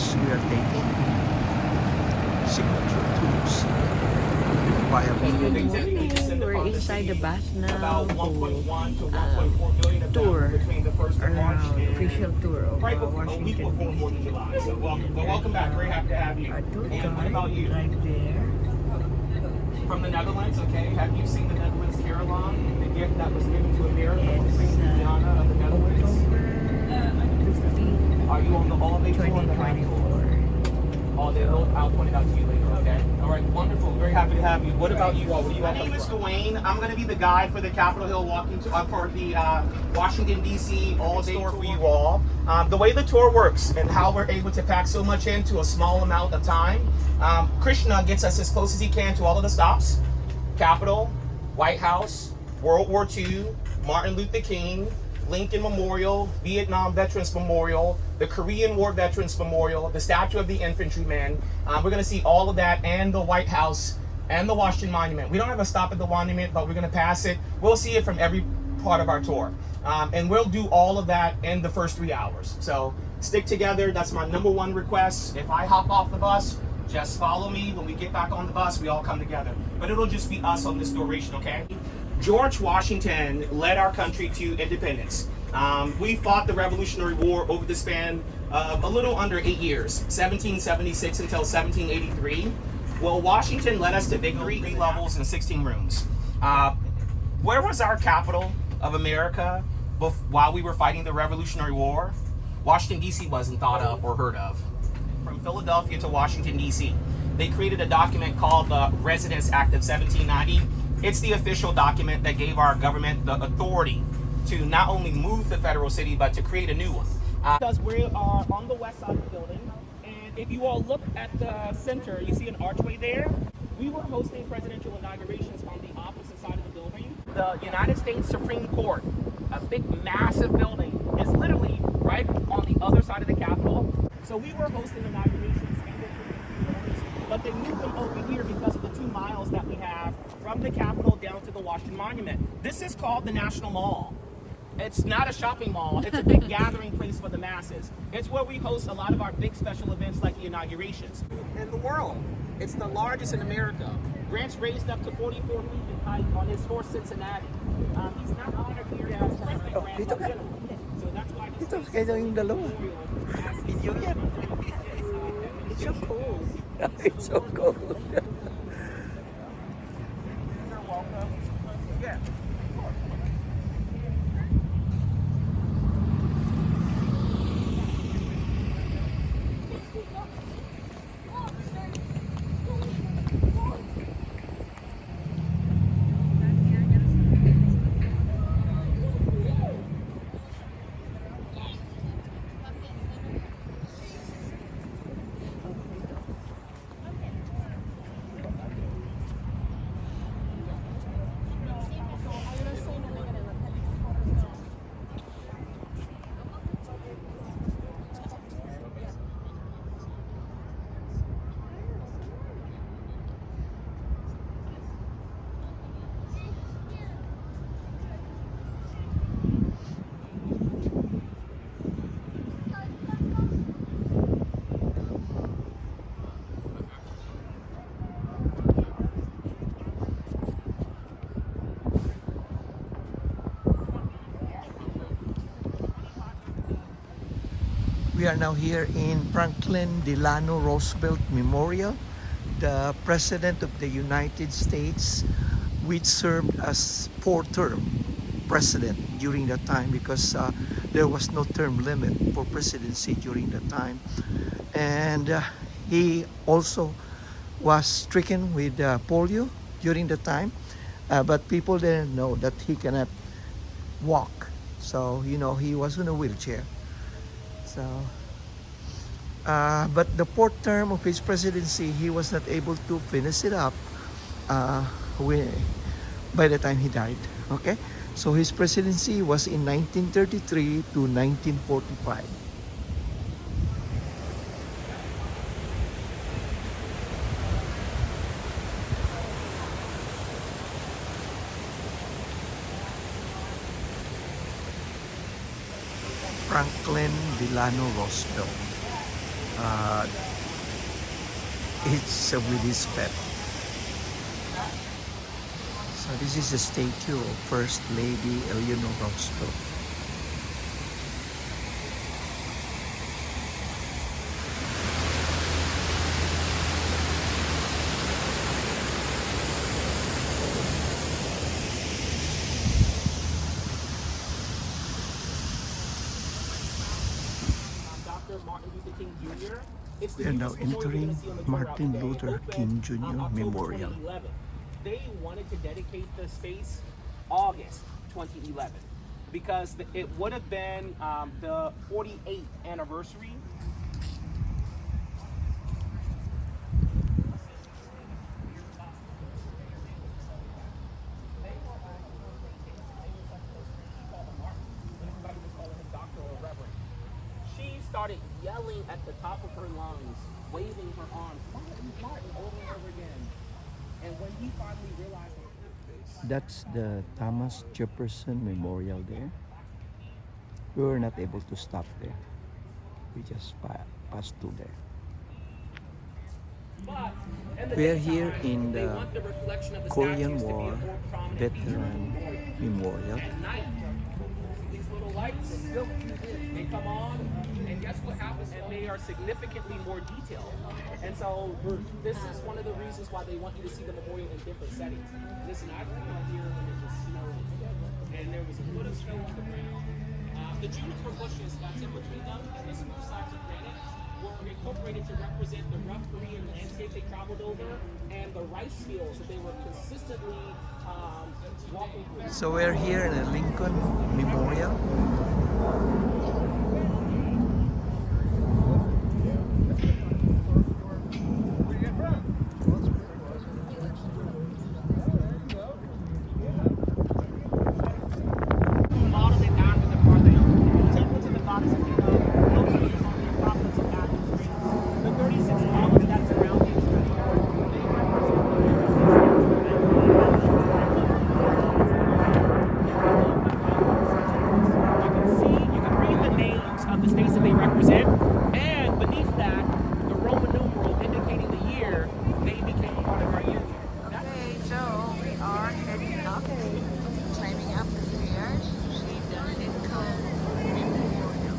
bus we are taking. Signature tours via Good video. morning. We're inside the bus now about to 1.1 to 1.4 billion of tour them between the 1st of March around and official tour of right before, a week Washington before 4th of DC. July. So welcome, well, welcome back. Very happy to have you. Our tour And what about guide you? right there. From the Netherlands, okay? Have you seen the Netherlands Carillon, the gift that was given to America from It's Queen Juliana of the Netherlands? October 15, Are you on the all-day tour or the half tour? 2024. All day. I'll point it out to you later, okay? All right, wonderful. Very happy to have you. What about you all? What do you all? My name is Dwayne. I'm going to be the guide for the Capitol Hill walking tour, for the Washington, D.C. all-day tour for you all. The way the tour works and how we're able to pack so much into a small amount of time, Krishna gets us as close as he can to all of the stops. Capitol, White House, World War II, Martin Luther King, Lincoln Memorial, Vietnam Veterans Memorial, the Korean War Veterans Memorial, the Statue of the Infantryman. We're going to see all of that, and the White House and the Washington Monument. We don't have a stop at the monument, but we're going to pass it. We'll see it from every part of our tour. And we'll do all of that in the first 3 hours. So stick together. That's my number one request. If I hop off the bus, just follow me. When we get back on the bus, we all come together. But it'll just be us on this duration, okay? George Washington led our country to independence. We fought the Revolutionary War over the span of a little under 8 years, 1776 until 1783. Well, Washington led us to victory, 3 levels and 16 rooms. Where was our capital of America while we were fighting the Revolutionary War? Washington, D.C. wasn't thought of or heard of. From Philadelphia to Washington, D.C. They created a document called the Residence Act of 1790. It's the official document that gave our government the authority to not only move the federal city, but to create a new one. Because we are on the west side of the building, and if you all look at the center, you see an archway there. We were hosting presidential inaugurations on the opposite side of the building. The United States Supreme Court, a big, massive building, is literally right on the other side of the Capitol. So we were hosting inaugurations in the buildings, but they moved them over here because of the 2 miles that we have from the Capitol down to the Washington Monument. This is called the National Mall. It's not a shopping mall. It's a big gathering place for the masses. It's where we host a lot of our big special events like the inaugurations. In the world, it's the largest in America. Grant's raised up to 44 feet in height on his horse Cincinnati. He's not honored here as President Grant, dito but ka. General. So that's why this Ito, space kayo is yung dalawa. memorial as his Video yan. It's so cool. It's so cool. You're welcome. Yeah. We are now here in Franklin Delano Roosevelt Memorial, the President of the United States, which served as 4-term president during that time because there was no term limit for presidency during that time. And he also was stricken with polio during the time, but people didn't know that he cannot walk. So, you know, he was in a wheelchair. So, but the 4th term of his presidency, he was not able to finish it up by the time he died. Okay, so his presidency was in 1933 to 1945. Franklin Delano Roosevelt. uh, it's with his pet. So this is a statue of First Lady Eleanor Roosevelt. Martin Luther King Jr. It's the We are now newest memorial you're entering gonna see on the tour Martin out today. Luther It King opened, Jr. October Memorial. 2011. They wanted to dedicate the space August 2011 because it would have been the 48th anniversary. She started yelling at the top of her lungs, waving her arms, Martin, Martin, over and over again. And when he finally realized That's the Thomas Jefferson Memorial there. We were not able to stop there. We just passed through there. We are here in the Korean War Veteran Memorial. at night, these little lights, they come on, and guess what happens? And they are significantly more detailed. And so this is one of the reasons why they want you to see the memorial in different settings. Listen, I came out here when it was snowing, and there was a foot of snow on the ground. The juniper bushes that's in between them and the smooth slabs of granite were incorporated to represent the rough Korean landscape they traveled over and the rice fields that they were consistently walking through. So we're here in the Lincoln Memorial. Modeled it after the Parthenon. Temple to the goddess of Athena, located on the Acropolis of Athens, Greece. The 36 columns that surround the exterior, they represent you can read the names of the states that they represent, and beneath that, the Roman numeral indicating the year they became a part of our union. Okay, so we are heading up, climbing up the stairs to see the Lincoln Memorial.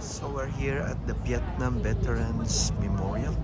So we're here at the Vietnam Veterans Memorial.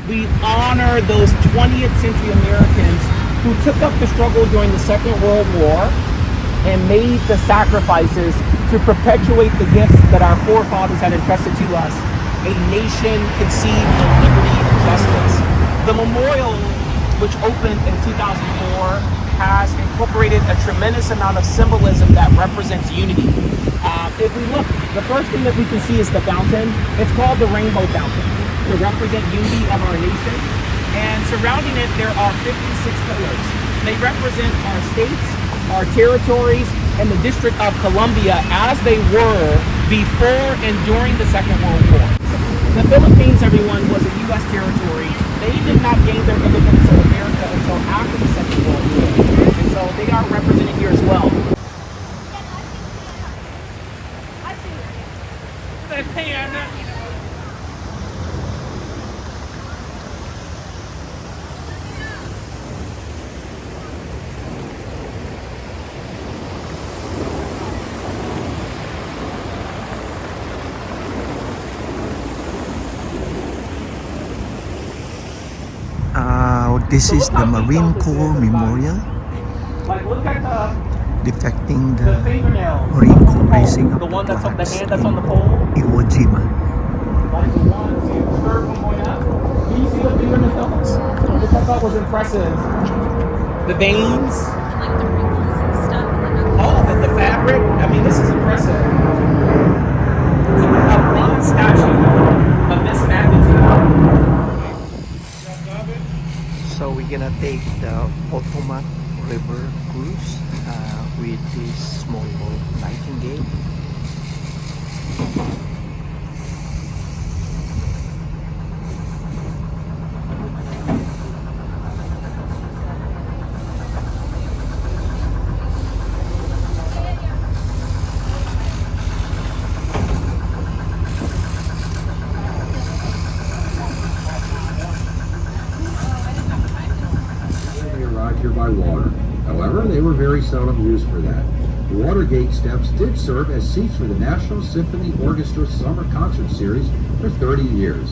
We honor those 20th century Americans who took up the struggle during the Second World War and made the sacrifices to perpetuate the gifts that our forefathers had entrusted to us, a nation conceived of liberty and justice. The memorial, which opened in 2004, has incorporated a tremendous amount of symbolism that represents unity. If we look, the first thing that we can see is the fountain. It's called the Rainbow Fountain to represent unity of our nation. And surrounding it, there are 56 pillars. They represent our states, our territories, and the District of Columbia as they were before and during the Second World War. The Philippines, everyone, was a U.S. territory. They did not gain their independence of America until after the Second World War. And so they are represented here as well. This is the Marine Corps Memorial, Like, look at depicting the the fingernails. Marine Corps raising up The one the that's on the flags hand in that's on the pole. Iwo Jima. Like the one, two, third one going up. Do you see the fingernails? Which I thought was impressive. The veins. Like the wrinkles and stuff. Oh, the fabric. I mean, this is impressive. cruise with this small boat Nightingale. They arrived here by water. However, they were very seldom used for that. The Watergate steps did serve as seats for the National Symphony Orchestra Summer Concert Series for 30 years.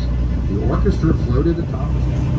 The orchestra floated atop the